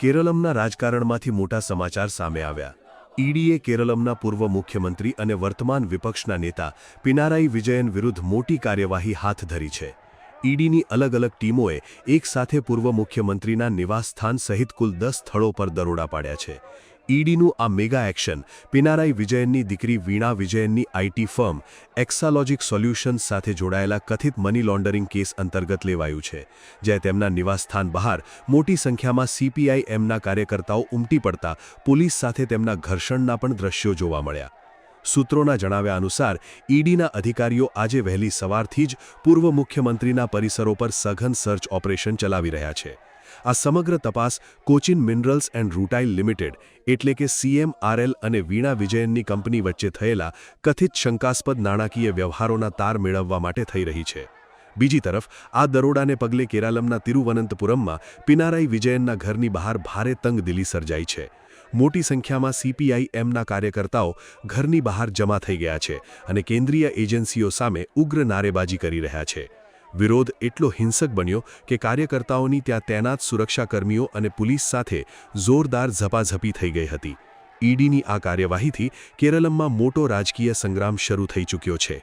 કેરળમના રાજકારણમાંથી મોટા સમાચાર સામે આવ્યા. ઈડીએ કેરળમના પૂર્વ મુખ્યમંત્રી અને વર્તમાન વિપક્ષના નેતા પિનારાઈ વિજયન વિરુદ્ધ મોટી કાર્યવાહી હાથ ધરી છે. ઈડીની અલગ અલગ ટીમોએ એકસાથે પૂર્વ મુખ્યમંત્રીના નિવાસસ્થાન સહિત કુલ 10 સ્થળો પર દરોડા પાડ્યા છે. ઈડીનું આ મેગા એક્શન પિનારાઈ વિજયનની દીકરી વીણા વિજયનની આઈટી ફર્મ એક્સાલોજિક સોલ્યુશન્સ સાથે જોડાયેલા કથિત મની લોન્ડરિંગ કેસ અંતર્ગત લેવાયું છે, જ્યાં તેમના નિવાસસ્થાન બહાર મોટી સંખ્યામાં સીપીઆઈએમના કાર્યકર્તાઓ ઉમટી પડતા પોલીસ સાથે તેમના ઘર્ષણના પણ દ્રશ્યો જોવા મળ્યા. સૂત્રોના જણાવ્યા અનુસાર ઈડીના અધિકારીઓ આજે વહેલી સવારથી જ પૂર્વ મુખ્યમંત્રીના પરિસરો પર સઘન સર્ચ ઓપરેશન ચલાવી રહ્યા છે. આ સમગ્ર તપાસ કોચિન મિનરલ્સ એન્ડ રૂટાઇલ લિમિટેડ એટલે કે CMRL અને વીણા વિજયનની કંપની વચ્ચે થયેલા કથિત શંકાસ્પદ નાણાકીય વ્યવહારોના તાર મેળવવા માટે થઈ રહી છે. બીજી તરફ આ દરોડાને પગલે કેરાલમના તિરુવનંતપુરમમાં પિનારાઈ વિજયનના ઘરની બહાર ભારે તંગદિલી સર્જાઈ છે. મોટી સંખ્યામાં સીપીઆઈએમના કાર્યકર્તાઓ ઘરની બહાર જમા થઈ ગયા છે અને કેન્દ્રીય એજન્સીઓ સામે ઉગ્ર નારેબાજી કરી રહ્યા છે. વિરોધ એટલો હિંસક બન્યો કે કાર્યકર્તાઓની ત્યાં તૈનાત સુરક્ષાકર્મીઓ અને પોલીસ સાથે જોરદાર ઝપાઝપી થઈ ગઈ હતી. ઈડીની આ કાર્યવાહીથી કેરળમમાં મોટો રાજકીય સંગ્રામ શરૂ થઈ ચૂક્યો છે.